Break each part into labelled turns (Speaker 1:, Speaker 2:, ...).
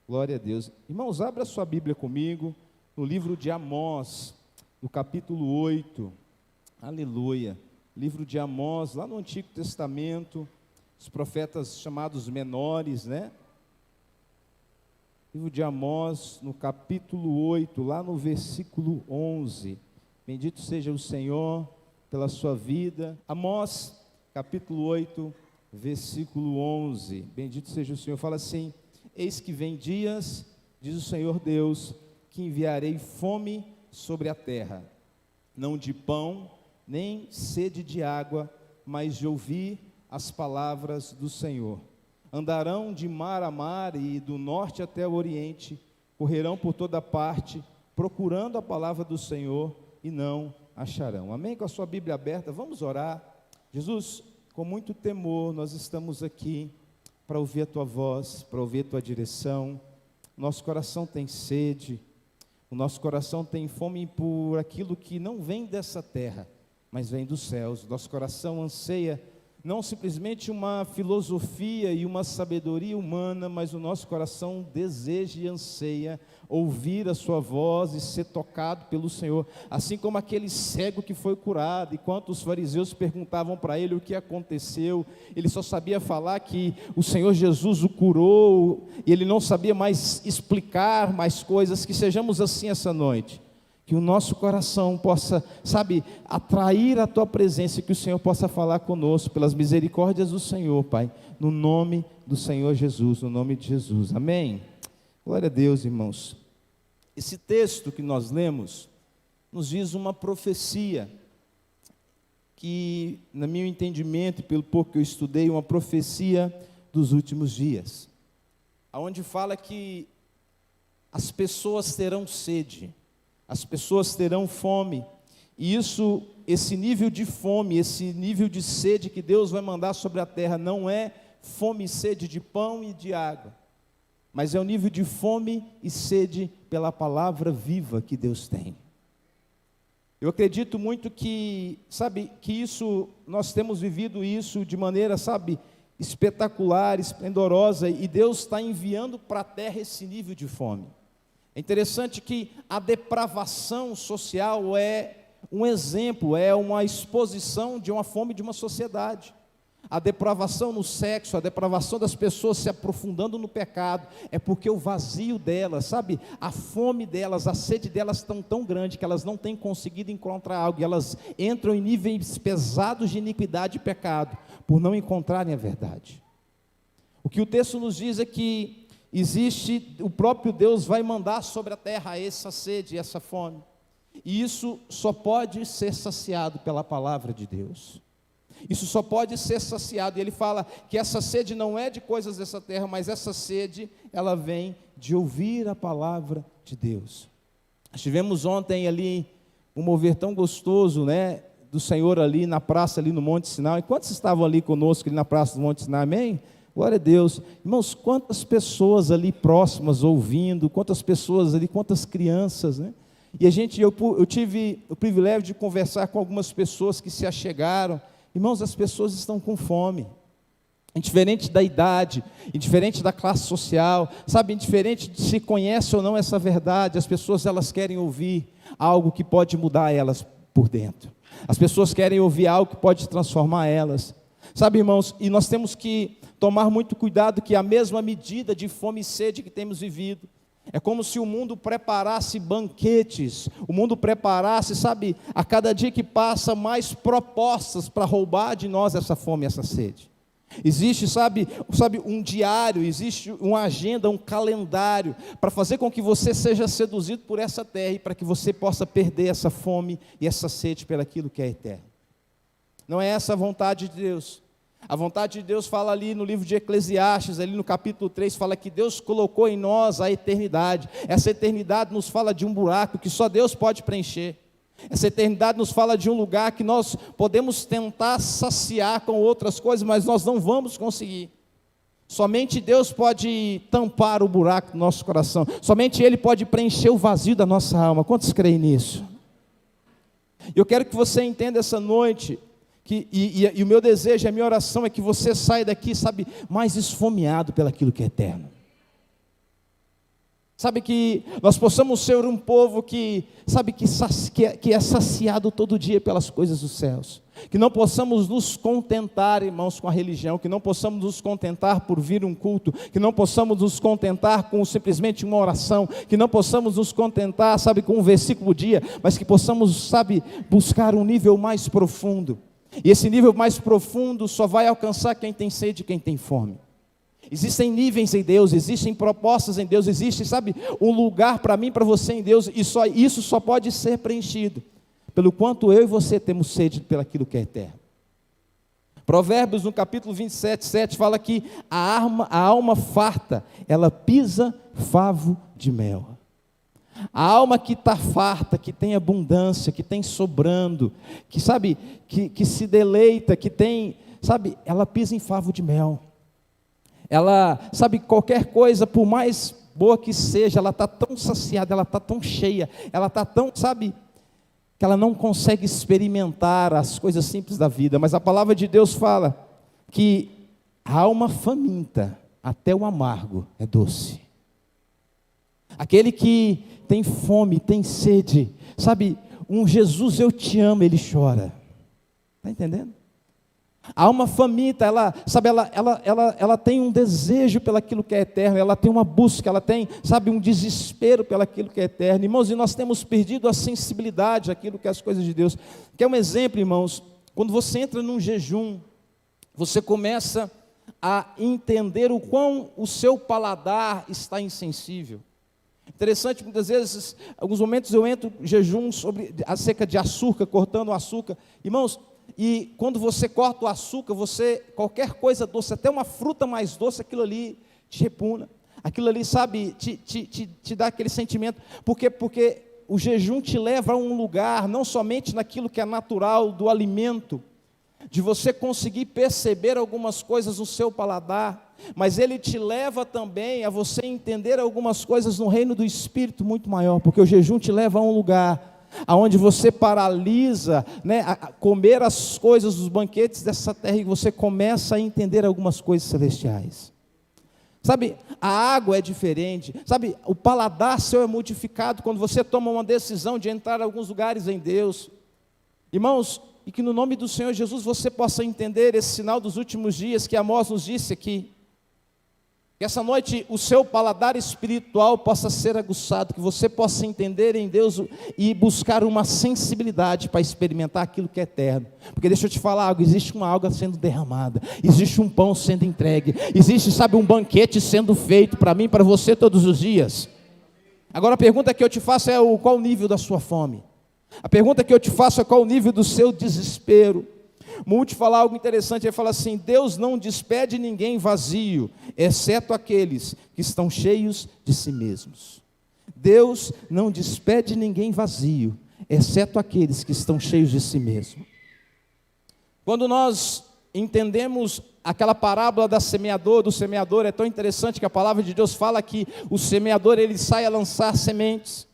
Speaker 1: Glória a Deus. Irmãos, abra sua Bíblia comigo, no livro de Amós, no capítulo 8. Aleluia. Livro de Amós, lá no Antigo Testamento, os profetas chamados menores, né? Livro de Amós, no capítulo 8, lá no versículo 11. Bendito seja o Senhor pela sua vida. Amós, capítulo 8, versículo 11. Bendito seja o Senhor. Fala assim: eis que vem dias, diz o Senhor Deus, que enviarei fome sobre a terra, não de pão, nem sede de água, mas de ouvir as palavras do Senhor. Andarão de mar a mar e do norte até o oriente, correrão por toda parte, procurando a palavra do Senhor e não acharão. Amém? Com a sua Bíblia aberta, vamos orar. Jesus, com muito temor, nós estamos aqui para ouvir a Tua voz, para ouvir a Tua direção. Nosso coração tem sede, o nosso coração tem fome por aquilo que não vem dessa terra, mas vem dos céus. Nosso coração anseia não simplesmente uma filosofia e uma sabedoria humana, mas o nosso coração deseja e anseia ouvir a sua voz e ser tocado pelo Senhor, assim como aquele cego que foi curado. Enquanto os fariseus perguntavam para ele o que aconteceu, ele só sabia falar que o Senhor Jesus o curou, e ele não sabia mais explicar mais coisas. Que sejamos assim essa noite, que o nosso coração possa, atrair a Tua presença, e que o Senhor possa falar conosco, pelas misericórdias do Senhor, Pai, no nome do Senhor Jesus, no nome de Jesus, amém? Glória a Deus, irmãos. Esse texto que nós lemos, nos diz uma profecia, que, no meu entendimento, e pelo pouco que eu estudei, uma profecia dos últimos dias, onde fala que as pessoas terão sede, as pessoas terão fome, e esse nível de fome, esse nível de sede que Deus vai mandar sobre a terra, não é fome e sede de pão e de água, mas é o nível de fome e sede pela palavra viva que Deus tem. Eu acredito muito que, nós temos vivido isso de maneira, espetacular, esplendorosa, e Deus está enviando para a terra esse nível de fome. É interessante que a depravação social é um exemplo, é uma exposição de uma fome de uma sociedade. A depravação no sexo, a depravação das pessoas se aprofundando no pecado, é porque o vazio delas, a fome delas, a sede delas estão tão grande que elas não têm conseguido encontrar algo, e elas entram em níveis pesados de iniquidade e pecado, por não encontrarem a verdade. O que o texto nos diz é que o próprio Deus vai mandar sobre a terra essa sede, essa fome, e isso só pode ser saciado pela palavra de Deus. Isso só pode ser saciado, e ele fala que essa sede não é de coisas dessa terra, mas essa sede, ela vem de ouvir a palavra de Deus. Estivemos ontem ali, um mover tão gostoso, né, do Senhor ali na praça, ali no Monte Sinai. E quantos estavam ali conosco, ali na praça do Monte Sinai, amém? Glória a Deus. Irmãos, quantas pessoas ali próximas ouvindo, quantas pessoas ali, quantas crianças, né? E eu tive o privilégio de conversar com algumas pessoas que se achegaram. Irmãos, as pessoas estão com fome, indiferente da idade, indiferente da classe social, indiferente de se conhece ou não essa verdade, as pessoas, elas querem ouvir algo que pode mudar elas por dentro. As pessoas querem ouvir algo que pode transformar elas. Irmãos, e nós temos que tomar muito cuidado, que a mesma medida de fome e sede que temos vivido, é como se o mundo preparasse banquetes, o mundo preparasse, a cada dia que passa, mais propostas para roubar de nós essa fome e essa sede. Existe, um diário, existe uma agenda, um calendário, para fazer com que você seja seduzido por essa terra, e para que você possa perder essa fome e essa sede pelaquilo que é eterno. Não é essa a vontade de Deus. A vontade de Deus fala ali no livro de Eclesiastes, ali no capítulo 3, fala que Deus colocou em nós a eternidade. Essa eternidade nos fala de um buraco que só Deus pode preencher. Essa eternidade nos fala de um lugar que nós podemos tentar saciar com outras coisas, mas nós não vamos conseguir. Somente Deus pode tampar o buraco do nosso coração. Somente Ele pode preencher o vazio da nossa alma. Quantos creem nisso? Eu quero que você entenda essa noite, e o meu desejo, a minha oração é que você saia daqui, mais esfomeado pelaquilo que é eterno. Sabe, que nós possamos ser um povo que, sabe, que é saciado todo dia pelas coisas dos céus. Que não possamos nos contentar, irmãos, com a religião. Que não possamos nos contentar por vir um culto. Que não possamos nos contentar com simplesmente uma oração. Que não possamos nos contentar, sabe, com um versículo dia. Mas que possamos, sabe, buscar um nível mais profundo. E esse nível mais profundo só vai alcançar quem tem sede e quem tem fome. Existem níveis em Deus, existem propostas em Deus, existe, sabe, um lugar para mim, para você em Deus, e isso só pode ser preenchido pelo quanto eu e você temos sede pelaquilo que é eterno. Provérbios, no capítulo 27, 7, fala que a alma farta, ela pisa favo de mel. A alma que está farta, que tem abundância, que tem sobrando, que sabe, que se deleita, que tem, sabe, ela pisa em favo de mel. Ela, sabe, qualquer coisa, por mais boa que seja, ela está tão saciada, ela está tão cheia, ela está tão, sabe, que ela não consegue experimentar as coisas simples da vida. Mas a palavra de Deus fala que a alma faminta, até o amargo, é doce. Aquele que tem fome, tem sede, sabe, um Jesus eu te amo, ele chora. Está entendendo? A alma faminta, ela tem um desejo pelaquilo que é eterno, ela tem uma busca, ela tem, sabe, um desespero pelaquilo que é eterno. Irmãos, e nós temos perdido a sensibilidade àquilo que é as coisas de Deus. Quer um exemplo, irmãos? Quando você entra num jejum, você começa a entender o quão o seu paladar está insensível. Interessante, muitas vezes, em alguns momentos eu entro em jejum acerca de açúcar, cortando o açúcar. Irmãos, e quando você corta o açúcar, qualquer coisa doce, até uma fruta mais doce, aquilo ali te repugna. Aquilo ali, sabe, te dá aquele sentimento. Porque o jejum te leva a um lugar, não somente naquilo que é natural do alimento, de você conseguir perceber algumas coisas no seu paladar, mas ele te leva também a você entender algumas coisas no reino do Espírito muito maior, porque o jejum te leva a um lugar aonde você paralisa, né, a comer as coisas dos banquetes dessa terra, e você começa a entender algumas coisas celestiais. Sabe, a água é diferente, sabe, o paladar seu é modificado quando você toma uma decisão de entrar em alguns lugares em Deus. Irmãos, e que no nome do Senhor Jesus você possa entender esse sinal dos últimos dias que Amós nos disse aqui. Que essa noite o seu paladar espiritual possa ser aguçado, que você possa entender em Deus e buscar uma sensibilidade para experimentar aquilo que é eterno. Porque deixa eu te falar algo, existe uma água sendo derramada, existe um pão sendo entregue, existe, sabe, um banquete sendo feito para mim e para você todos os dias. Agora a pergunta que eu te faço é qual o nível da sua fome? A pergunta que eu te faço é qual o nível do seu desespero? Multi fala algo interessante, ele fala assim: Deus não despede ninguém vazio, exceto aqueles que estão cheios de si mesmos. Deus não despede ninguém vazio, exceto aqueles que estão cheios de si mesmo. Quando nós entendemos aquela parábola do semeador, é tão interessante que a palavra de Deus fala que o semeador, ele sai a lançar sementes.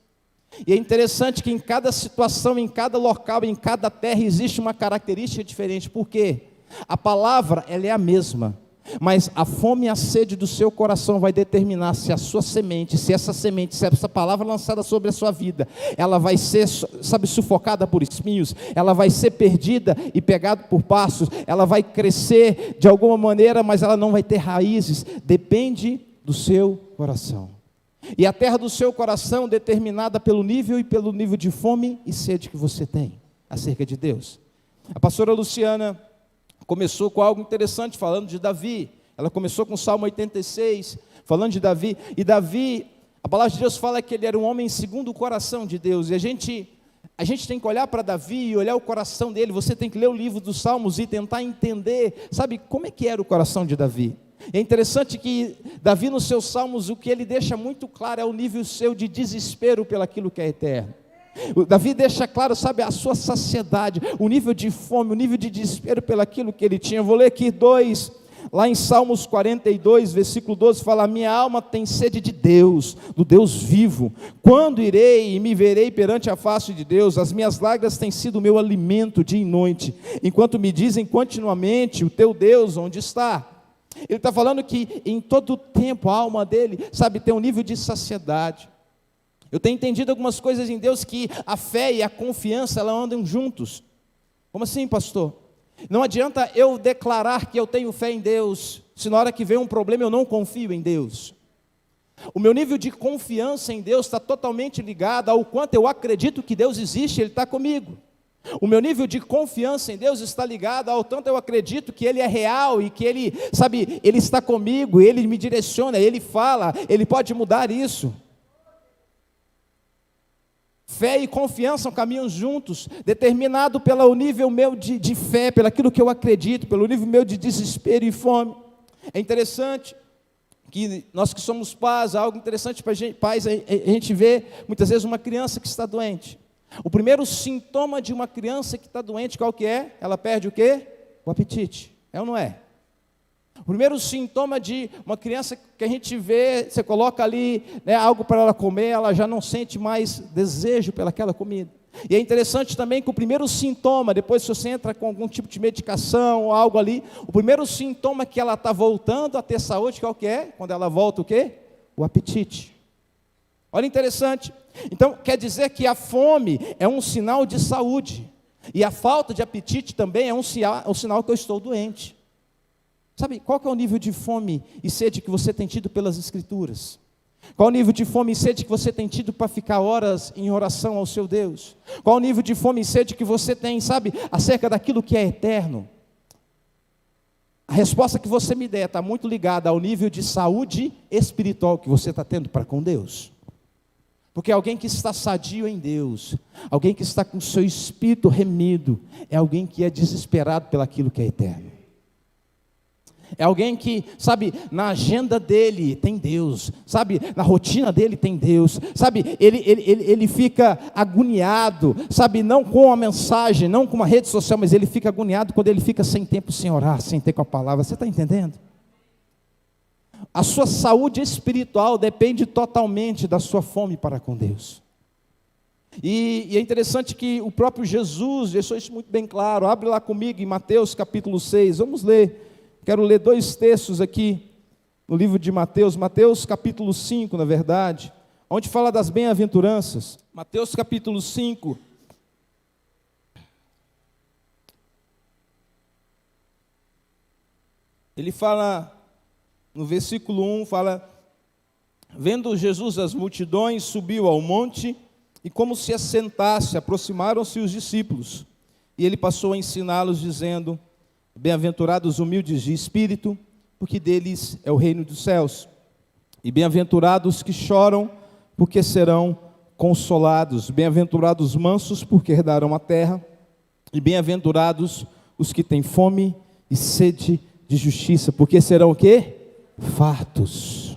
Speaker 1: E é interessante que em cada situação, em cada local, em cada terra existe uma característica diferente. Por quê? A palavra, ela é a mesma, mas a fome e a sede do seu coração vai determinar se a sua semente, se essa palavra lançada sobre a sua vida, ela vai ser, sabe, sufocada por espinhos, ela vai ser perdida e pegada por passos, ela vai crescer de alguma maneira, mas ela não vai ter raízes. Depende do seu coração. E a terra do seu coração determinada pelo nível de fome e sede que você tem acerca de Deus. A pastora Luciana começou com algo interessante, falando de Davi. Ela começou com o Salmo 86, falando de Davi. E Davi, a palavra de Deus fala que ele era um homem segundo o coração de Deus. E a gente tem que olhar para Davi e olhar o coração dele. Você tem que ler o livro dos Salmos e tentar entender, sabe, como é que era o coração de Davi. É interessante que Davi, nos seus salmos, o que ele deixa muito claro é o nível seu de desespero pelaquilo que é eterno. Davi deixa claro, sabe, a sua saciedade, o nível de fome, o nível de desespero pelaquilo que ele tinha. Eu vou ler aqui dois, lá em Salmos 42, versículo 12, fala: minha alma tem sede de Deus, do Deus vivo. Quando irei e me verei perante a face de Deus? As minhas lágrimas têm sido o meu alimento dia e noite, enquanto me dizem continuamente: o teu Deus onde está? Ele está falando que em todo tempo a alma dele, sabe, tem um nível de saciedade. Eu tenho entendido algumas coisas em Deus que a fé e a confiança, elas andam juntos. Como assim, pastor? Não adianta eu declarar que eu tenho fé em Deus, se na hora que vem um problema eu não confio em Deus. O meu nível de confiança em Deus está totalmente ligado ao quanto eu acredito que Deus existe, Ele está comigo. O meu nível de confiança em Deus está ligado ao tanto eu acredito que Ele é real e que Ele, sabe, Ele está comigo, Ele me direciona, Ele fala, Ele pode mudar isso. Fé e confiança caminham juntos, determinado pelo nível meu de fé, pelo aquilo que eu acredito, pelo nível meu de desespero e fome. É interessante que nós que somos pais, algo interessante para a gente, pais, a gente vê muitas vezes uma criança que está doente. O primeiro sintoma de uma criança que está doente, qual que é? Ela perde o quê? O apetite, é ou não é? O primeiro sintoma de uma criança que a gente vê, você coloca ali, né, algo para ela comer, ela já não sente mais desejo pelaquela comida. E é interessante também que o primeiro sintoma, depois se você entra com algum tipo de medicação ou algo ali, o primeiro sintoma que ela está voltando a ter saúde, qual que é? Quando ela volta o quê? O apetite. Olha interessante. Então quer dizer que a fome é um sinal de saúde, e a falta de apetite também é um sinal que eu estou doente. Sabe, qual que é o nível de fome e sede que você tem tido pelas Escrituras? Qual o nível de fome e sede que você tem tido para ficar horas em oração ao seu Deus? Qual o nível de fome e sede que você tem, sabe, acerca daquilo que é eterno? A resposta que você me der está muito ligada ao nível de saúde espiritual que você está tendo para com Deus. Porque alguém que está sadio em Deus, alguém que está com o seu espírito remido, é alguém que é desesperado pelaquilo que é eterno. É alguém que, sabe, na agenda dele tem Deus, sabe, na rotina dele tem Deus, sabe, ele fica agoniado, sabe, não com a mensagem, não com uma rede social, mas ele fica agoniado quando ele fica sem tempo, sem orar, sem ter com a palavra. Você está entendendo? A sua saúde espiritual depende totalmente da sua fome para com Deus. E é interessante que o próprio Jesus deixou isso muito bem claro. Abre lá comigo em Mateus capítulo 6, vamos ler. Quero ler dois textos aqui no livro de Mateus, Mateus capítulo 5, na verdade, onde fala das bem-aventuranças. Mateus capítulo 5. Ele fala, no versículo 1, fala: vendo Jesus as multidões, subiu ao monte, e como se assentasse, aproximaram-se os discípulos. E ele passou a ensiná-los, dizendo: bem-aventurados os humildes de espírito, porque deles é o reino dos céus. E bem-aventurados que choram, porque serão consolados. Bem-aventurados os mansos, porque herdarão a terra. E bem-aventurados os que têm fome e sede de justiça, porque serão o quê? Fartos.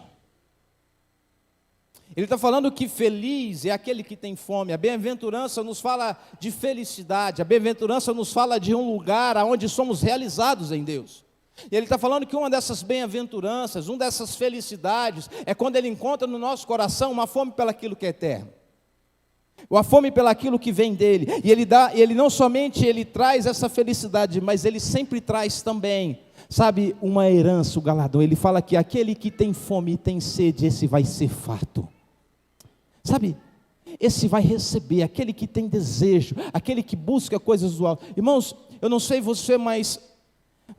Speaker 1: Ele está falando que feliz é aquele que tem fome. A bem-aventurança nos fala de felicidade. A bem-aventurança nos fala de um lugar onde somos realizados em Deus. E ele está falando que uma dessas bem-aventuranças, uma dessas felicidades, é quando ele encontra no nosso coração uma fome pelaquilo que é eterno, uma fome pelaquilo que vem dele. E ele não somente ele traz essa felicidade, mas ele sempre traz também, sabe, uma herança, o galardão. Ele fala que aquele que tem fome e tem sede, esse vai ser farto. Sabe, esse vai receber, aquele que tem desejo, aquele que busca coisas do alto. Irmãos, eu não sei você, mas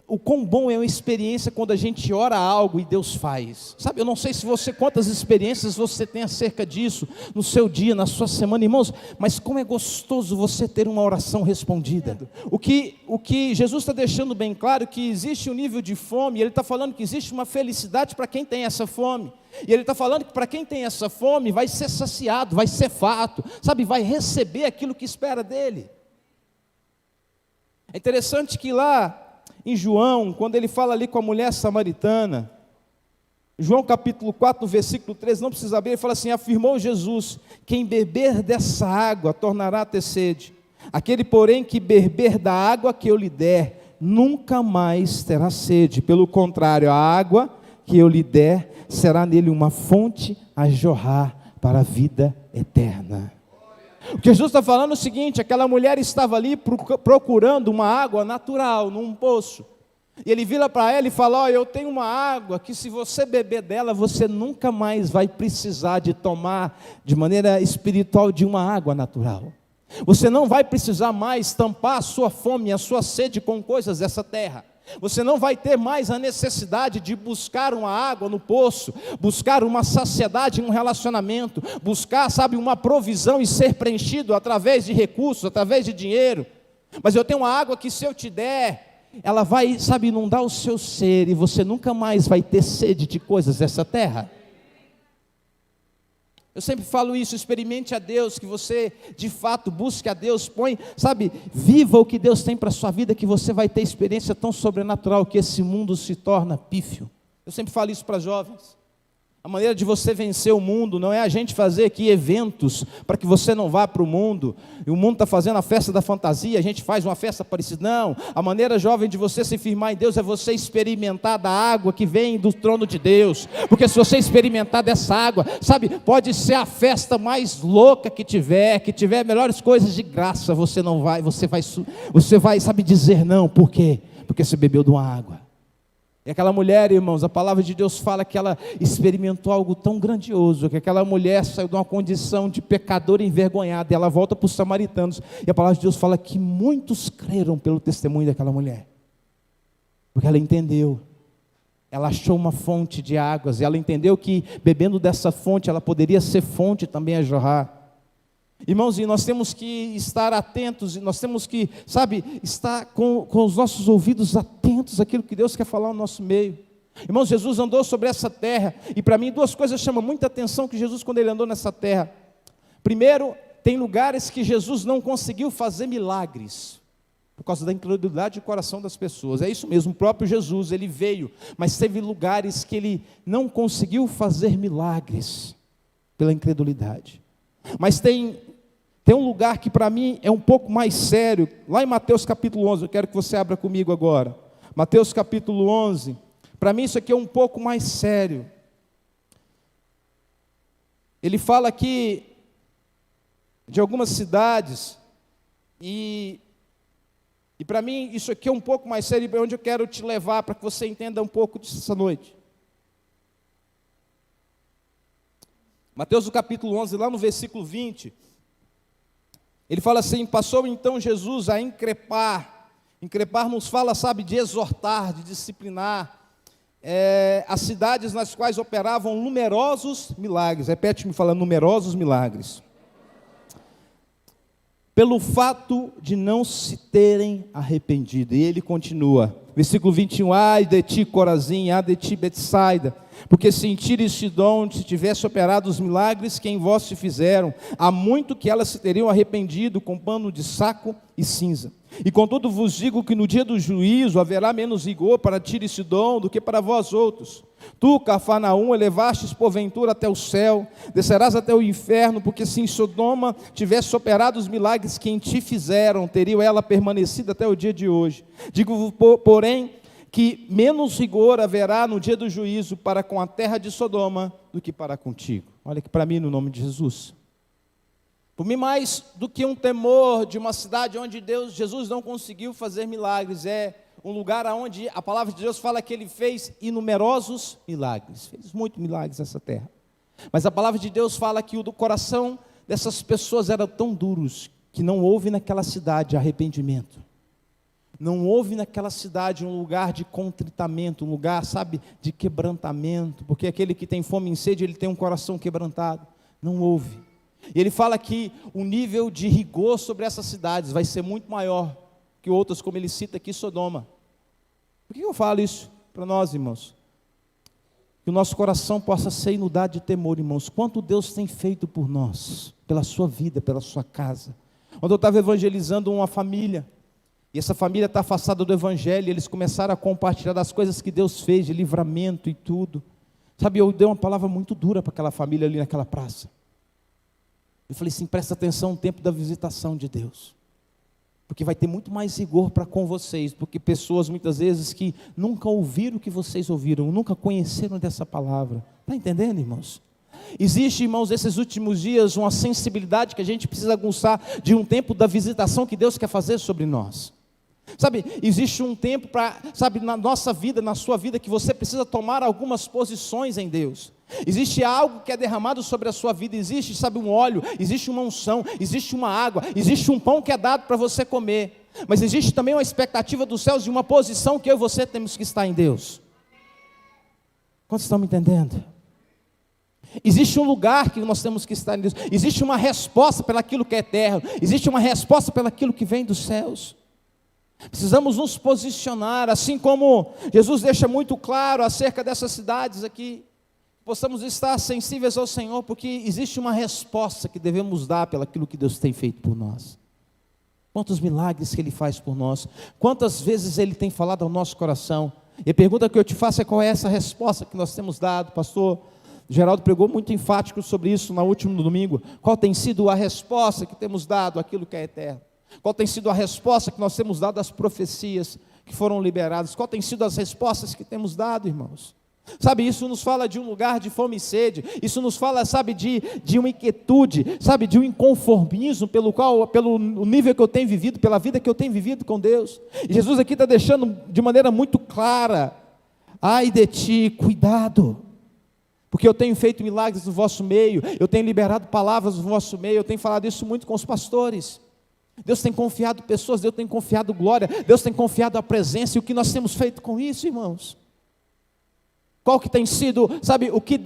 Speaker 1: o quão bom é uma experiência quando a gente ora algo e Deus faz. Sabe, eu não sei se você, quantas experiências você tem acerca disso, no seu dia, na sua semana, irmãos, mas como é gostoso você ter uma oração respondida. O que Jesus está deixando bem claro, que existe um nível de fome, e Ele está falando que existe uma felicidade para quem tem essa fome. E Ele está falando que para quem tem essa fome, vai ser saciado, vai ser farto, sabe, vai receber aquilo que espera dele. É interessante que lá em João, quando ele fala ali com a mulher samaritana, João capítulo 4, no versículo 13, não precisa abrir, ele fala assim: afirmou Jesus, quem beber dessa água tornará a ter sede, aquele porém que beber da água que eu lhe der, nunca mais terá sede, pelo contrário, a água que eu lhe der, será nele uma fonte a jorrar para a vida eterna. O que Jesus está falando é o seguinte: aquela mulher estava ali procurando uma água natural, num poço, E ele vira para ela e fala: ó, eu tenho uma água que se você beber dela, você nunca mais vai precisar de tomar de maneira espiritual de uma água natural. Você não vai precisar mais tampar a sua fome e a sua sede com coisas dessa terra. Você não vai ter mais a necessidade de buscar uma água no poço, buscar uma saciedade em um relacionamento, buscar, uma provisão e ser preenchido através de recursos, através de dinheiro. Mas eu tenho uma água que se eu te der, ela vai, inundar o seu ser e você nunca mais vai ter sede de coisas dessa terra. Eu sempre falo isso: experimente a Deus, que você de fato busque a Deus, viva o que Deus tem para a sua vida, que você vai ter experiência tão sobrenatural que esse mundo se torna pífio. Eu sempre falo isso para jovens. A maneira de você vencer o mundo não é a gente fazer aqui eventos para que você não vá para o mundo. E o mundo está fazendo a festa da fantasia, a gente faz uma festa parecida. Não, a maneira, jovem, de você se firmar em Deus é você experimentar da água que vem do trono de Deus. Porque se você experimentar dessa água, pode ser a festa mais louca que tiver melhores coisas de graça, você vai dizer não. Por quê? Porque você bebeu de uma água. E aquela mulher, irmãos, a palavra de Deus fala que ela experimentou algo tão grandioso, que aquela mulher saiu de uma condição de pecadora envergonhada, e ela volta para os samaritanos, e a palavra de Deus fala que muitos creram pelo testemunho daquela mulher, porque ela entendeu, ela achou uma fonte de águas, e ela entendeu que bebendo dessa fonte, ela poderia ser fonte também a jorrar. Irmãos, e nós temos que estar atentos, e nós temos que, estar com os nossos ouvidos atentos àquilo que Deus quer falar no nosso meio. Irmãos, Jesus andou sobre essa terra, e para mim duas coisas chamam muita atenção que Jesus, quando ele andou nessa terra. Primeiro, tem lugares que Jesus não conseguiu fazer milagres, por causa da incredulidade do coração das pessoas. É isso mesmo, o próprio Jesus, ele veio, mas teve lugares que ele não conseguiu fazer milagres, pela incredulidade. Mas tem um lugar que para mim é um pouco mais sério, lá em Mateus capítulo 11, eu quero que você abra comigo agora, Mateus capítulo 11, para mim isso aqui é um pouco mais sério. Ele fala aqui de algumas cidades, e para mim isso aqui é um pouco mais sério, e onde eu quero te levar, para que você entenda um pouco disso essa noite. Mateus, no capítulo 11, lá no versículo 20, ele fala assim: passou então Jesus a increpar nos fala, de exortar, de disciplinar, as cidades nas quais operavam numerosos milagres. Repete-me, fala, numerosos milagres. Pelo fato de não se terem arrependido. E ele continua, versículo 21, ai de ti, Corazim, ai de ti, Betsaida, porque se em Tiro e Sidom se tivesse operado os milagres que em vós se fizeram, há muito que elas se teriam arrependido com pano de saco e cinza. E contudo vos digo que no dia do juízo haverá menos rigor para Tiro e Sidom do que para vós outros. Tu, Cafarnaum, elevastes porventura até o céu, descerás até o inferno, porque se em Sodoma tivesse operado os milagres que em ti fizeram, teria ela permanecido até o dia de hoje. Digo, porém, que menos rigor haverá no dia do juízo para com a terra de Sodoma do que para contigo. Olha aqui para mim, no nome de Jesus. Por mim, mais do que um temor de uma cidade onde Jesus não conseguiu fazer milagres, é um lugar onde a palavra de Deus fala que ele fez inumerosos milagres, fez muitos milagres nessa terra. Mas a palavra de Deus fala que o coração dessas pessoas era tão duros que não houve naquela cidade arrependimento. Não houve naquela cidade um lugar de contritamento, um lugar, de quebrantamento, porque aquele que tem fome e sede, ele tem um coração quebrantado. Não houve. E ele fala que o nível de rigor sobre essas cidades vai ser muito maior que outras, como ele cita aqui, Sodoma. Por que eu falo isso para nós, irmãos? Que o nosso coração possa ser inundado de temor, irmãos. Quanto Deus tem feito por nós, pela sua vida, pela sua casa. Quando eu estava evangelizando uma família, e essa família está afastada do evangelho, e eles começaram a compartilhar das coisas que Deus fez, de livramento e tudo. Eu dei uma palavra muito dura para aquela família ali naquela praça. Eu falei assim, presta atenção no tempo da visitação de Deus, porque vai ter muito mais rigor para com vocês, porque pessoas muitas vezes que nunca ouviram o que vocês ouviram, nunca conheceram dessa palavra. Está entendendo, irmãos? Existe, irmãos, nesses últimos dias uma sensibilidade que a gente precisa aguçar de um tempo da visitação que Deus quer fazer sobre nós. Sabe, existe um tempo para, sabe, na nossa vida, na sua vida, que você precisa tomar algumas posições em Deus. Existe algo que é derramado sobre a sua vida, existe, sabe, um óleo, existe uma unção, existe uma água, existe um pão que é dado para você comer. Mas existe também uma expectativa dos céus de uma posição que eu e você temos que estar em Deus. Quantos estão me entendendo? Existe um lugar que nós temos que estar em Deus. Existe uma resposta pelaquilo que é eterno. Existe uma resposta pelaquilo que vem dos céus. Precisamos nos posicionar, assim como Jesus deixa muito claro acerca dessas cidades aqui. Possamos estar sensíveis ao Senhor, porque existe uma resposta que devemos dar pelaquilo que Deus tem feito por nós. Quantos milagres que Ele faz por nós. Quantas vezes Ele tem falado ao nosso coração. E a pergunta que eu te faço é: qual é essa resposta que nós temos dado? Pastor Geraldo pregou muito enfático sobre isso no último domingo. Qual tem sido a resposta que temos dado àquilo que é eterno? Qual tem sido a resposta que nós temos dado às profecias que foram liberadas? Qual tem sido as respostas que temos dado, irmãos? Sabe, isso nos fala de um lugar de fome e sede. Isso nos fala, sabe, de uma inquietude, sabe, de um inconformismo pelo nível que eu tenho vivido, pela vida que eu tenho vivido com Deus. E Jesus aqui está deixando de maneira muito clara: ai de ti, cuidado, porque eu tenho feito milagres no vosso meio, eu tenho liberado palavras no vosso meio, eu tenho falado isso muito com os pastores. Deus tem confiado pessoas, Deus tem confiado glória, Deus tem confiado a presença. E o que nós temos feito com isso, irmãos? Qual que tem sido, sabe, o que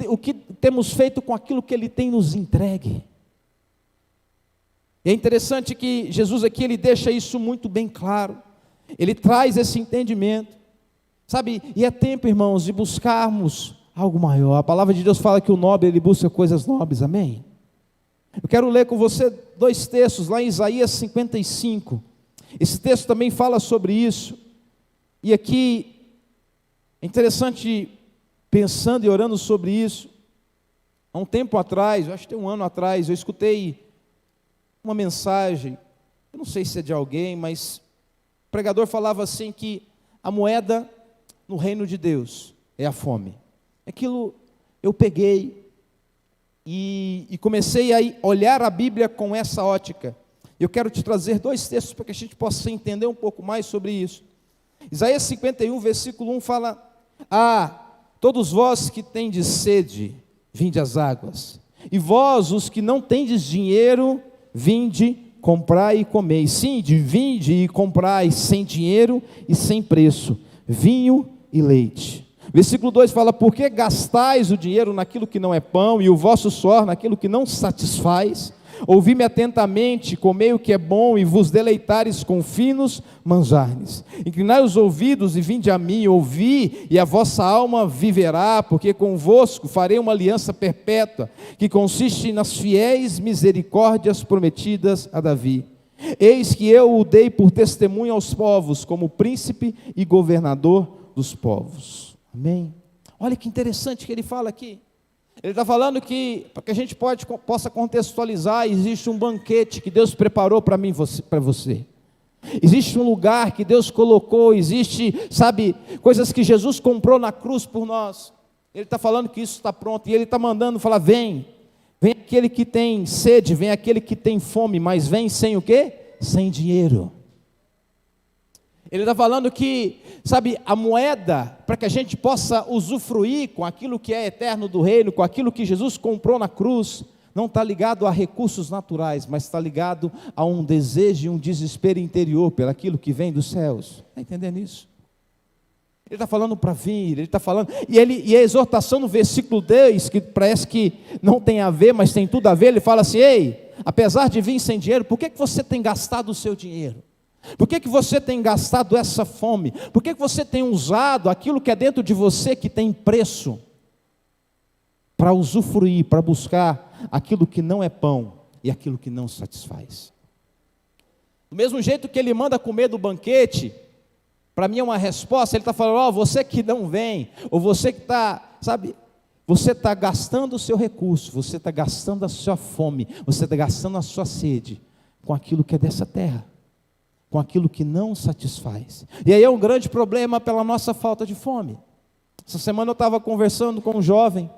Speaker 1: temos feito com aquilo que Ele tem nos entregue? E é interessante que Jesus aqui, Ele deixa isso muito bem claro. Ele traz esse entendimento, sabe, e é tempo, irmãos, de buscarmos algo maior. A palavra de Deus fala que o nobre, ele busca coisas nobres, amém? Eu quero ler com você 2 textos, lá em Isaías 55, esse texto também fala sobre isso, e aqui, é interessante, pensando e orando sobre isso, há um tempo atrás, eu acho que tem um ano atrás, eu escutei uma mensagem, eu não sei se é de alguém, mas o pregador falava assim que a moeda no reino de Deus é a fome. Aquilo eu peguei e comecei a olhar a Bíblia com essa ótica. Eu quero te trazer 2 textos para que a gente possa entender um pouco mais sobre isso. Isaías 51, versículo 1 fala: todos vós que tendes sede, vinde às águas, e vós, os que não tendes dinheiro, vinde, comprai e comei. Sim, vinde e comprai sem dinheiro e sem preço, vinho e leite. Versículo 2 fala: por que gastais o dinheiro naquilo que não é pão, e o vosso suor naquilo que não satisfaz? Ouvi-me atentamente, comei o que é bom, e vos deleitares com finos manjares. Inclinai os ouvidos e vinde a mim, ouvi, e a vossa alma viverá, porque convosco farei uma aliança perpétua, que consiste nas fiéis misericórdias prometidas a Davi. Eis que eu o dei por testemunho aos povos, como príncipe e governador dos povos. Amém? Olha que interessante que ele fala aqui. Ele está falando que, para que a gente possa contextualizar, existe um banquete que Deus preparou para mim, para você. Existe um lugar que Deus colocou, existe, sabe, coisas que Jesus comprou na cruz por nós. Ele está falando que isso está pronto, e Ele está mandando falar: vem aquele que tem sede, vem aquele que tem fome, mas vem sem o quê? Sem dinheiro. Ele está falando que, sabe, a moeda, para que a gente possa usufruir com aquilo que é eterno do reino, com aquilo que Jesus comprou na cruz, não está ligado a recursos naturais, mas está ligado a um desejo e um desespero interior pelo aquilo que vem dos céus. Está entendendo isso? Ele está falando para vir, ele está falando, e a exortação no versículo 10, que parece que não tem a ver, mas tem tudo a ver, ele fala assim: ei, apesar de vir sem dinheiro, por que você tem gastado o seu dinheiro? Por que você tem gastado essa fome? Por que você tem usado aquilo que é dentro de você que tem preço, para usufruir, para buscar aquilo que não é pão e aquilo que não satisfaz? Do mesmo jeito que Ele manda comer do banquete, para mim é uma resposta. Ele está falando: você que não vem, ou você que está, sabe, você está gastando o seu recurso, você está gastando a sua fome, você está gastando a sua sede com aquilo que é dessa terra, com aquilo que não satisfaz. E aí é um grande problema pela nossa falta de fome. Essa semana eu estava conversando com um jovem,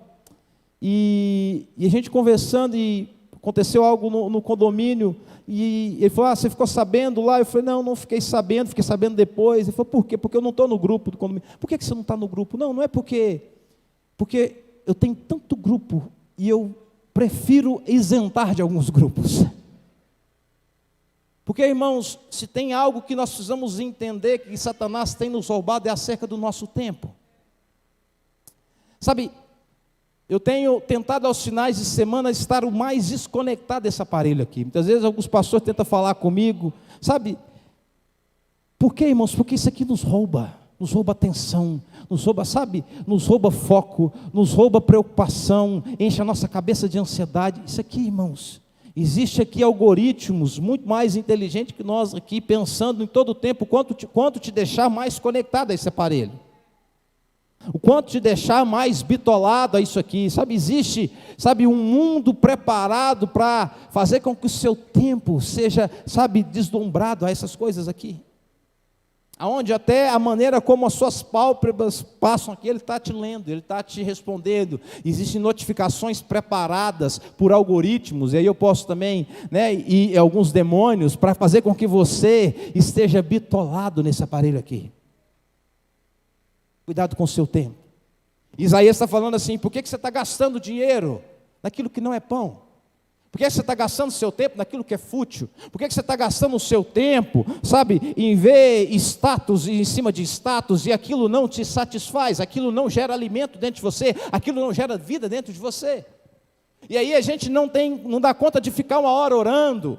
Speaker 1: e a gente conversando, e aconteceu algo no condomínio, e ele falou, você ficou sabendo lá? Eu falei, não fiquei sabendo depois. Ele falou, por quê? Porque eu não estou no grupo do condomínio. Por que você não está no grupo? Não é porque eu tenho tanto grupo, e eu prefiro isentar de alguns grupos. Porque, irmãos, se tem algo que nós precisamos entender, que Satanás tem nos roubado, é acerca do nosso tempo. Sabe, eu tenho tentado aos finais de semana estar o mais desconectado desse aparelho aqui. Muitas vezes alguns pastores tentam falar comigo, sabe? Por quê, irmãos? Porque isso aqui nos rouba atenção, nos rouba foco, nos rouba preocupação, enche a nossa cabeça de ansiedade. Isso aqui, irmãos, existe aqui algoritmos muito mais inteligentes que nós aqui, pensando em todo o tempo quanto te deixar mais conectado a esse aparelho. O quanto te deixar mais bitolado a isso aqui, existe, um mundo preparado para fazer com que o seu tempo seja, deslumbrado a essas coisas aqui. Aonde até a maneira como as suas pálpebras passam aqui, ele está te lendo, ele está te respondendo. Existem notificações preparadas por algoritmos, e aí eu posso também, e alguns demônios, para fazer com que você esteja bitolado nesse aparelho aqui. Cuidado com o seu tempo. Isaías está falando assim, por que você está gastando dinheiro naquilo que não é pão? Por que você está gastando o seu tempo naquilo que é fútil? Por que você está gastando o seu tempo, em ver status em cima de status, e aquilo não te satisfaz, aquilo não gera alimento dentro de você, aquilo não gera vida dentro de você? E aí a gente não dá conta de ficar uma hora orando.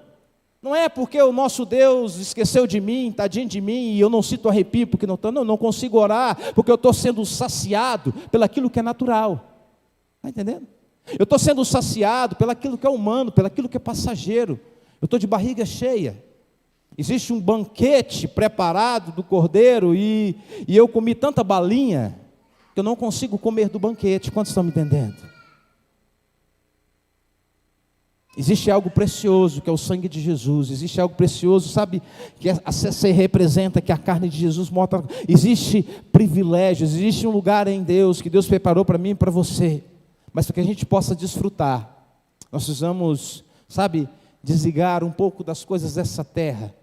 Speaker 1: Não é porque o nosso Deus esqueceu de mim, tadinho de mim, e eu não sinto arrepio porque não consigo orar, porque eu estou sendo saciado pelaquilo que é natural. Está entendendo? Eu estou sendo saciado pelaquilo que é humano, pelaquilo que é passageiro. Eu estou de barriga cheia. Existe um banquete preparado do cordeiro, e eu comi tanta balinha que eu não consigo comer do banquete. Quantos estão me entendendo? Existe algo precioso, que é o sangue de Jesus. Existe algo precioso, que você representa, que a carne de Jesus mostra. Existe privilégios, existe um lugar em Deus, que Deus preparou para mim e para você. Mas para que a gente possa desfrutar, nós precisamos, desligar um pouco das coisas dessa terra,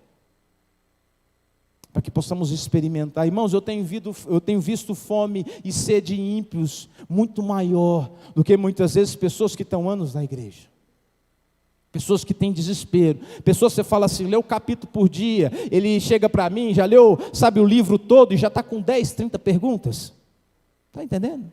Speaker 1: para que possamos experimentar. Irmãos, eu tenho visto fome e sede em ímpios muito maior do que muitas vezes pessoas que estão anos na igreja. Pessoas que têm desespero, pessoas que você fala assim, lê o capítulo por dia, ele chega para mim, já leu, o livro todo, e já está com 10, 30 perguntas. Está entendendo?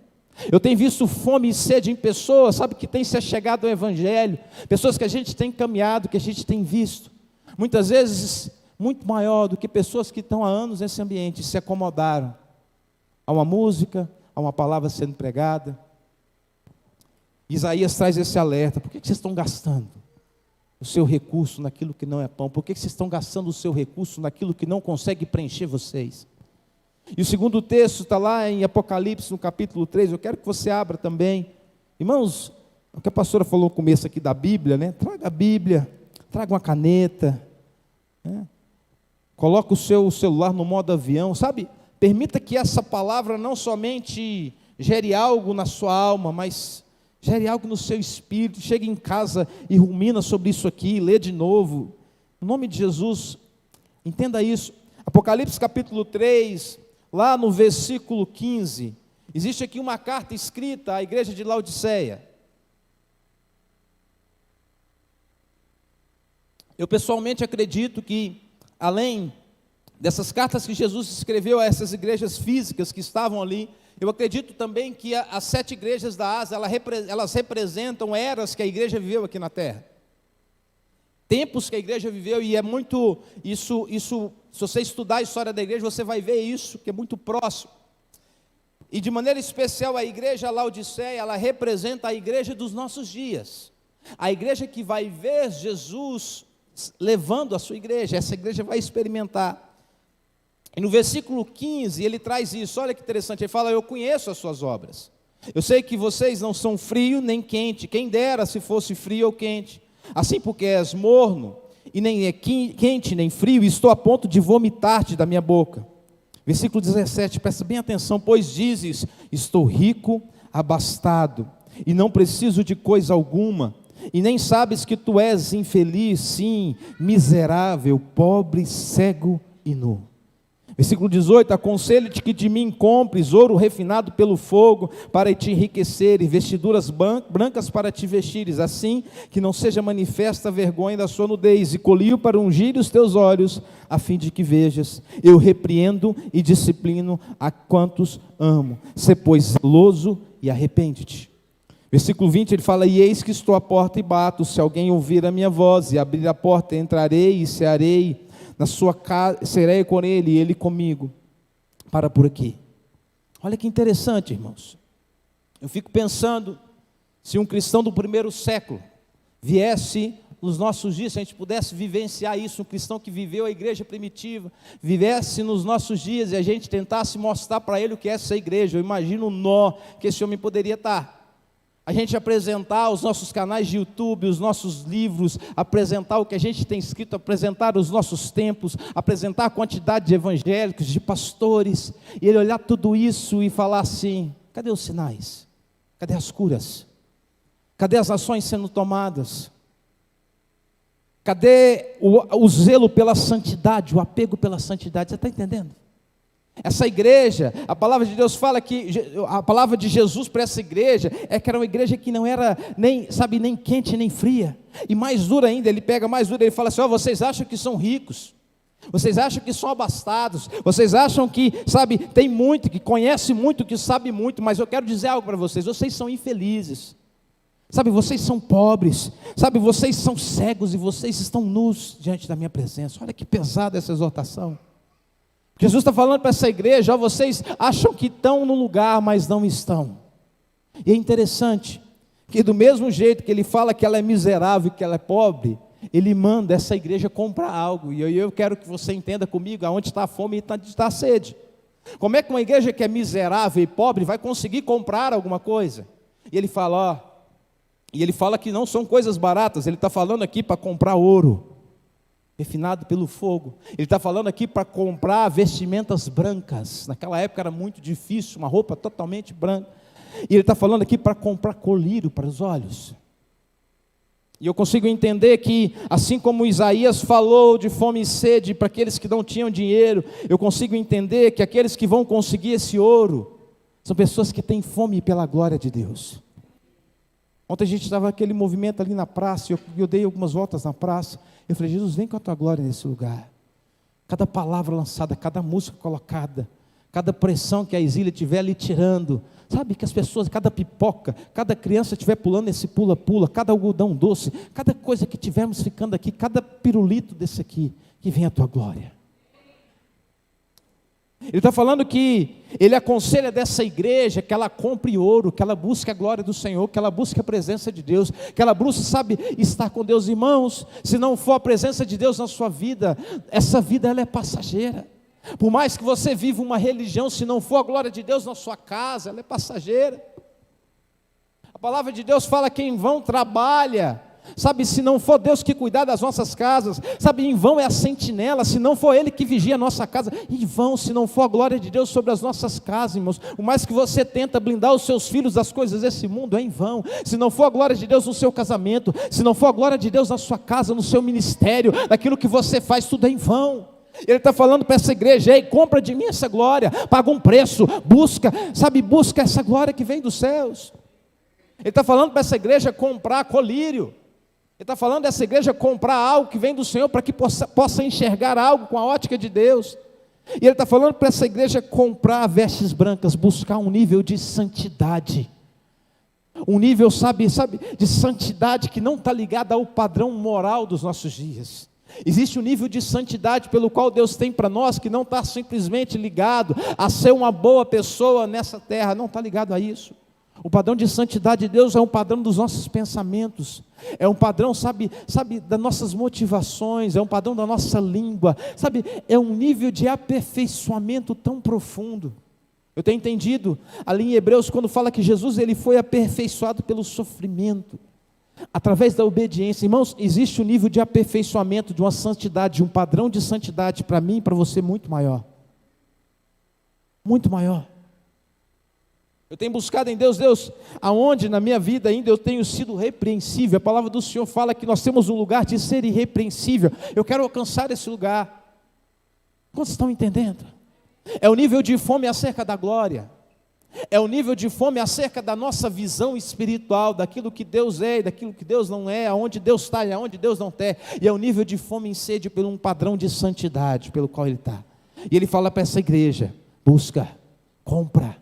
Speaker 1: Eu tenho visto fome e sede em pessoas, que têm se achegado ao Evangelho, pessoas que a gente tem caminhado, que a gente tem visto, muitas vezes muito maior do que pessoas que estão há anos nesse ambiente, se acomodaram a uma música, a uma palavra sendo pregada. Isaías traz esse alerta, por que vocês estão gastando o seu recurso naquilo que não é pão? Por que vocês estão gastando o seu recurso naquilo que não consegue preencher vocês? E o segundo texto está lá em Apocalipse, no capítulo 3, eu quero que você abra também. Irmãos, o que a pastora falou no começo aqui da Bíblia, traga a Bíblia, traga uma caneta, coloca o seu celular no modo avião, permita que essa palavra não somente gere algo na sua alma, mas gere algo no seu espírito. Chegue em casa e rumina sobre isso aqui, lê de novo, no nome de Jesus. Entenda isso. Apocalipse capítulo 3, lá no versículo 15, existe aqui uma carta escrita à igreja de Laodiceia. Eu pessoalmente acredito que, além dessas cartas que Jesus escreveu a essas igrejas físicas que estavam ali, eu acredito também que as 7 igrejas da Ásia, elas representam eras que a igreja viveu aqui na terra. Tempos que a igreja viveu, e é muito, isso, se você estudar a história da igreja, você vai ver isso, que é muito próximo. E de maneira especial, a igreja Laodiceia, ela representa a igreja dos nossos dias. A igreja que vai ver Jesus levando a sua igreja, essa igreja vai experimentar. E no versículo 15, ele traz isso, olha que interessante, ele fala, eu conheço as suas obras. Eu sei que vocês não são frio nem quente, quem dera se fosse frio ou quente. Assim porque és morno, e nem é quente nem frio, estou a ponto de vomitar-te da minha boca. Versículo 17, presta bem atenção, pois dizes, estou rico, abastado, e não preciso de coisa alguma, E nem sabes que tu és infeliz, sim, miserável, pobre, cego e nu. Versículo 18, aconselho-te que de mim compres ouro refinado pelo fogo, para te enriquecer, e vestiduras brancas para te vestires, assim que não seja manifesta a vergonha da sua nudez, e colírio para ungir os teus olhos, a fim de que vejas. Eu repreendo e disciplino a quantos amo. Sê, pois, zeloso e arrepende-te. Versículo 20, ele fala, e eis que estou à porta e bato, se alguém ouvir a minha voz, e abrir a porta, entrarei e cearei na sua casa, serei com ele e ele comigo. Para por aqui. Olha que interessante, irmãos. Eu fico pensando, se um cristão do primeiro século viesse nos nossos dias, se a gente pudesse vivenciar isso, um cristão que viveu a igreja primitiva, vivesse nos nossos dias e a gente tentasse mostrar para ele o que é essa igreja, eu imagino o nó que esse homem poderia estar. A gente apresentar os nossos canais de YouTube, os nossos livros, apresentar o que a gente tem escrito, apresentar os nossos templos, apresentar a quantidade de evangélicos, de pastores, e ele olhar tudo isso e falar assim, cadê os sinais? Cadê as curas? Cadê as ações sendo tomadas? Cadê o zelo pela santidade, o apego pela santidade? Você está entendendo? Essa igreja, a palavra de Deus fala que, a palavra de Jesus para essa igreja, é que era uma igreja que não era nem quente nem fria, e mais dura ainda, ele pega mais dura, ele fala assim, vocês acham que são ricos, vocês acham que são abastados, vocês acham que, tem muito, que conhece muito, que sabe muito, mas eu quero dizer algo para vocês, vocês são infelizes, vocês são pobres, vocês são cegos, e vocês estão nus diante da minha presença. Olha que pesada essa exortação. Jesus está falando para essa igreja, vocês acham que estão no lugar, mas não estão. E é interessante, que do mesmo jeito que ele fala que ela é miserável, que ela é pobre, ele manda essa igreja comprar algo, e eu quero que você entenda comigo, aonde está a fome e onde está a sede. Como é que uma igreja que é miserável e pobre, vai conseguir comprar alguma coisa? E ele fala, que não são coisas baratas, ele está falando aqui para comprar ouro, refinado pelo fogo. Ele está falando aqui para comprar vestimentas brancas. Naquela época era muito difícil, uma roupa totalmente branca. E ele está falando aqui para comprar colírio para os olhos. E eu consigo entender que, assim como Isaías falou de fome e sede para aqueles que não tinham dinheiro, eu consigo entender que aqueles que vão conseguir esse ouro, são pessoas que têm fome pela glória de Deus. Ontem a gente estava aquele movimento ali na praça, eu dei algumas voltas na praça, eu falei, Jesus, vem com a tua glória nesse lugar. Cada palavra lançada, cada música colocada, cada pressão que a Isília estiver ali tirando, que as pessoas, cada pipoca, cada criança estiver pulando nesse pula-pula, cada algodão doce, cada coisa que tivermos ficando aqui, cada pirulito desse aqui, que venha a tua glória. Ele está falando que ele aconselha dessa igreja que ela compre ouro, que ela busque a glória do Senhor, que ela busque a presença de Deus, que ela busque, estar com Deus. Irmãos, se não for a presença de Deus na sua vida, essa vida ela é passageira. Por mais que você viva uma religião, se não for a glória de Deus na sua casa, ela é passageira. A palavra de Deus fala que em vão trabalha, se não for Deus que cuidar das nossas casas, em vão é a sentinela, se não for Ele que vigia a nossa casa, em vão, se não for a glória de Deus sobre as nossas casas, irmãos, o mais que você tenta blindar os seus filhos das coisas desse mundo, é em vão, se não for a glória de Deus no seu casamento, se não for a glória de Deus na sua casa, no seu ministério, naquilo que você faz, tudo é em vão. Ele está falando para essa igreja, ei, compra de mim essa glória, paga um preço, busca essa glória que vem dos céus. Ele está falando para essa igreja comprar colírio. Ele está falando dessa igreja comprar algo que vem do Senhor para que possa enxergar algo com a ótica de Deus. E ele está falando para essa igreja comprar vestes brancas, buscar um nível de santidade. Um nível, de santidade que não está ligado ao padrão moral dos nossos dias. Existe um nível de santidade pelo qual Deus tem para nós, que não está simplesmente ligado a ser uma boa pessoa nessa terra, não está ligado a isso. O padrão de santidade de Deus é um padrão dos nossos pensamentos, é um padrão, das nossas motivações, é um padrão da nossa língua, é um nível de aperfeiçoamento tão profundo. Eu tenho entendido, ali em Hebreus, quando fala que Jesus ele foi aperfeiçoado pelo sofrimento, através da obediência. Irmãos, existe um nível de aperfeiçoamento, de uma santidade, de um padrão de santidade para mim e para você muito maior. Muito maior. Eu tenho buscado em Deus, aonde na minha vida ainda eu tenho sido repreensível. A palavra do Senhor fala que nós temos um lugar de ser irrepreensível. Eu quero alcançar esse lugar. Quantos estão entendendo? É o nível de fome acerca da glória. É o nível de fome acerca da nossa visão espiritual, daquilo que Deus é e daquilo que Deus não é, aonde Deus está e aonde Deus não está. E é o nível de fome e sede por um padrão de santidade pelo qual Ele está. E Ele fala para essa igreja: busca, compra,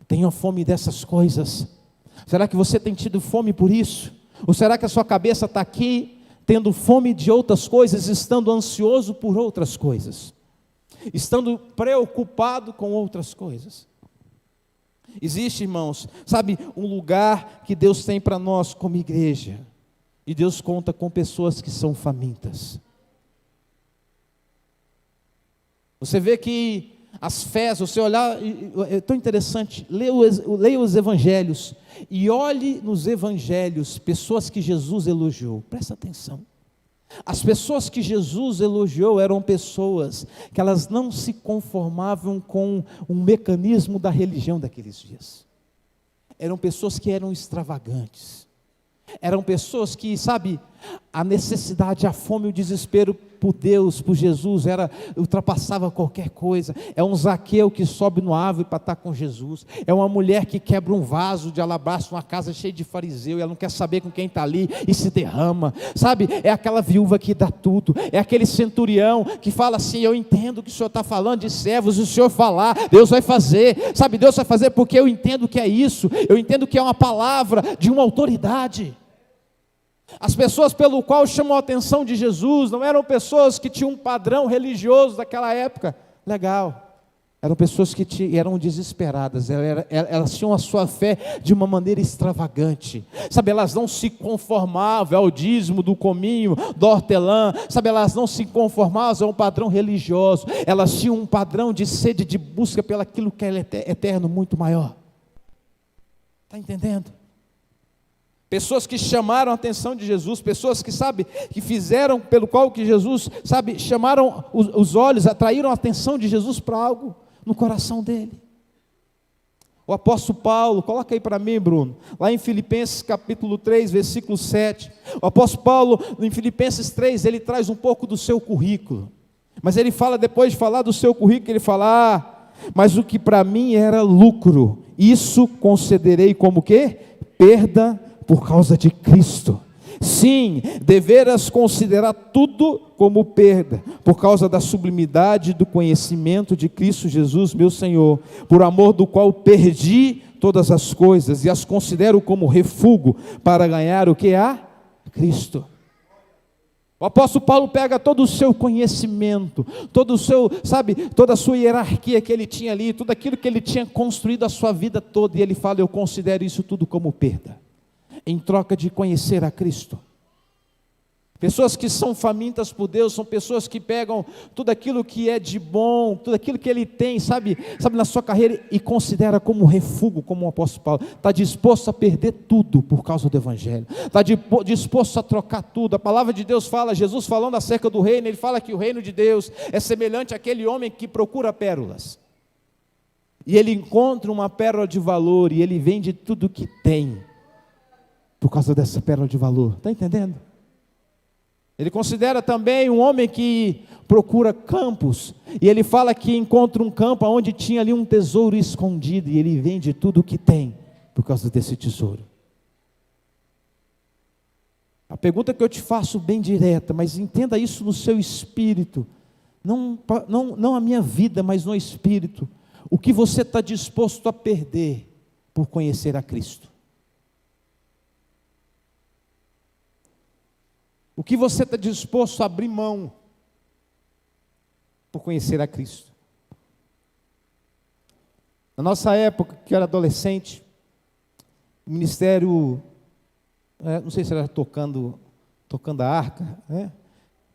Speaker 1: tenha fome dessas coisas. Será que você tem tido fome por isso? Ou será que a sua cabeça está aqui, tendo fome de outras coisas, estando ansioso por outras coisas? Estando preocupado com outras coisas? Existe, irmãos, sabe, um lugar que Deus tem para nós como igreja, e Deus conta com pessoas que são famintas. Você vê que as fés, você olhar, é tão interessante, leia os evangelhos, e olhe nos evangelhos, pessoas que Jesus elogiou, presta atenção. As pessoas que Jesus elogiou eram pessoas que elas não se conformavam com um mecanismo da religião daqueles dias. Eram pessoas que eram extravagantes. Eram pessoas que, sabe, a necessidade, a fome e o desespero por Deus, por Jesus, ultrapassava qualquer coisa. É um Zaqueu que sobe no árvore para estar com Jesus. É uma mulher que quebra um vaso de alabastro numa casa cheia de fariseu, e ela não quer saber com quem está ali, e se derrama, sabe? É aquela viúva que dá tudo. É aquele centurião que fala assim: eu entendo que o Senhor está falando de servos, e o Senhor falar, Deus vai fazer, sabe? Deus vai fazer porque eu entendo que é isso, eu entendo que é uma palavra de uma autoridade. As pessoas pelo qual chamam a atenção de Jesus não eram pessoas que tinham um padrão religioso daquela época legal, eram pessoas que eram desesperadas, elas tinham a sua fé de uma maneira extravagante, sabe, elas não se conformavam ao dízimo do cominho, do hortelã, sabe, elas não se conformavam a um padrão religioso, elas tinham um padrão de sede, de busca pelo aquilo que é eterno, muito maior. Está entendendo? Pessoas que chamaram a atenção de Jesus, pessoas que, sabe, que fizeram pelo qual que Jesus, sabe, chamaram os olhos, atraíram a atenção de Jesus para algo no coração dele. O apóstolo Paulo, coloca aí para mim, Bruno, lá em Filipenses capítulo 3, versículo 7, o apóstolo Paulo, em Filipenses 3, ele traz um pouco do seu currículo, mas ele fala, depois de falar do seu currículo, ele fala: mas o que para mim era lucro, isso considerei como o quê? Perda por causa de Cristo. Sim, deveras considerar tudo como perda, por causa da sublimidade do conhecimento de Cristo Jesus, meu Senhor, por amor do qual perdi todas as coisas, e as considero como refúgio, para ganhar o que há? Cristo. O apóstolo Paulo pega todo o seu conhecimento, todo o seu, sabe, toda a sua hierarquia que ele tinha ali, tudo aquilo que ele tinha construído a sua vida toda, e ele fala: eu considero isso tudo como perda, em troca de conhecer a Cristo. Pessoas que são famintas por Deus, são pessoas que pegam tudo aquilo que é de bom, tudo aquilo que ele tem, sabe na sua carreira, e considera como refúgio, como o apóstolo Paulo, está disposto a perder tudo por causa do Evangelho, está disposto a trocar tudo. A palavra de Deus fala, Jesus falando acerca do reino, ele fala que o reino de Deus é semelhante àquele homem que procura pérolas, e ele encontra uma pérola de valor, e ele vende tudo que tem, por causa dessa pérola de valor. Está entendendo? Ele considera também um homem que procura campos, e ele fala que encontra um campo onde tinha ali um tesouro escondido, e ele vende tudo o que tem por causa desse tesouro. A pergunta que eu te faço bem direta, mas entenda isso no seu espírito, não a minha vida, mas no espírito: o que você está disposto a perder por conhecer a Cristo? O que você está disposto a abrir mão por conhecer a Cristo? Na nossa época, que eu era adolescente, o ministério, não sei se era tocando a harca, né?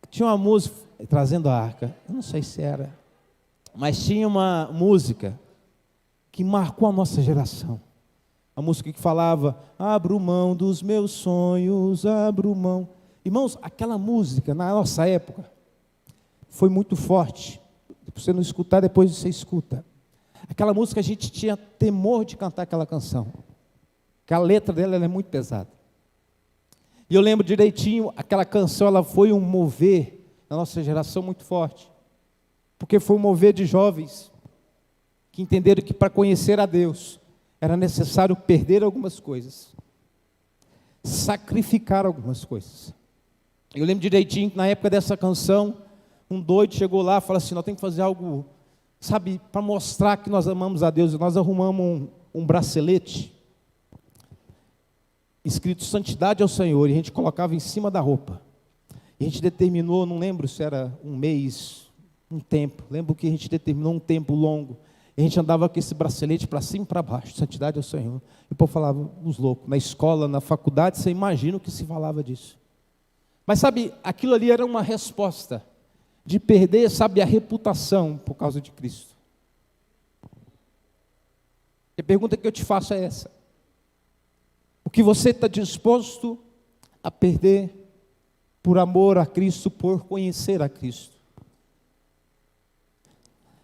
Speaker 1: Tinha uma música, trazendo a harca, eu não sei se era, mas tinha uma música que marcou a nossa geração. A música que falava: abro mão dos meus sonhos, abro mão. Irmãos, aquela música, na nossa época, foi muito forte. Se você não escutar, depois você escuta. Aquela música a gente tinha temor de cantar aquela canção, porque a letra dela ela é muito pesada. E eu lembro direitinho, aquela canção ela foi um mover na nossa geração muito forte, porque foi um mover de jovens que entenderam que para conhecer a Deus era necessário perder algumas coisas, sacrificar algumas coisas. Eu lembro direitinho que na época dessa canção, um doido chegou lá e falou assim: nós temos que fazer algo, sabe, para mostrar que nós amamos a Deus. E nós arrumamos um bracelete escrito Santidade ao Senhor, e a gente colocava em cima da roupa. E a gente determinou, não lembro se era um mês, um tempo, lembro que a gente determinou um tempo longo, e a gente andava com esse bracelete para cima e para baixo, Santidade ao Senhor. E o povo falava, uns loucos, na escola, na faculdade, você imagina o que se falava disso. Mas sabe, aquilo ali era uma resposta de perder, sabe, a reputação por causa de Cristo. E a pergunta que eu te faço é essa: o que você está disposto a perder por amor a Cristo, por conhecer a Cristo?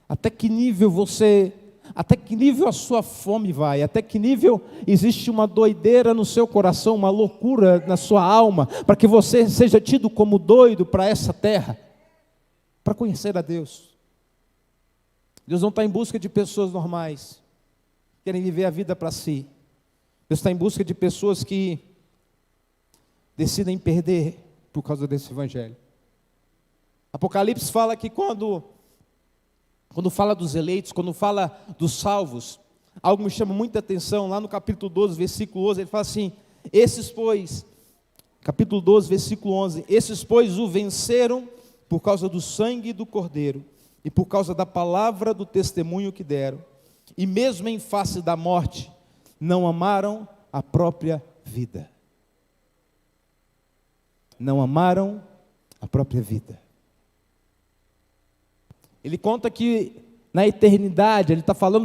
Speaker 1: Até que nível até que nível a sua fome vai? Até que nível existe uma doideira no seu coração, uma loucura na sua alma, para que você seja tido como doido para essa terra, para conhecer a Deus? Deus não está em busca de pessoas normais, que querem viver a vida para si. Deus está em busca de pessoas que decidem perder por causa desse evangelho. Apocalipse fala que quando fala dos eleitos, quando fala dos salvos, algo me chama muita atenção. Lá no capítulo 12, versículo 11, ele fala assim: esses pois, capítulo 12, versículo 11, esses pois o venceram por causa do sangue do Cordeiro e por causa da palavra do testemunho que deram, e mesmo em face da morte, não amaram a própria vida. Não amaram a própria vida. Ele conta que na eternidade,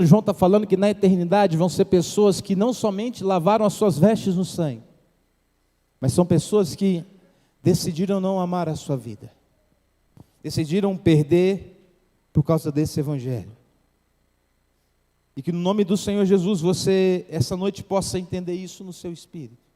Speaker 1: João está falando que na eternidade vão ser pessoas que não somente lavaram as suas vestes no sangue, mas são pessoas que decidiram não amar a sua vida, decidiram perder por causa desse evangelho. E que no nome do Senhor Jesus você, essa noite, possa entender isso no seu espírito.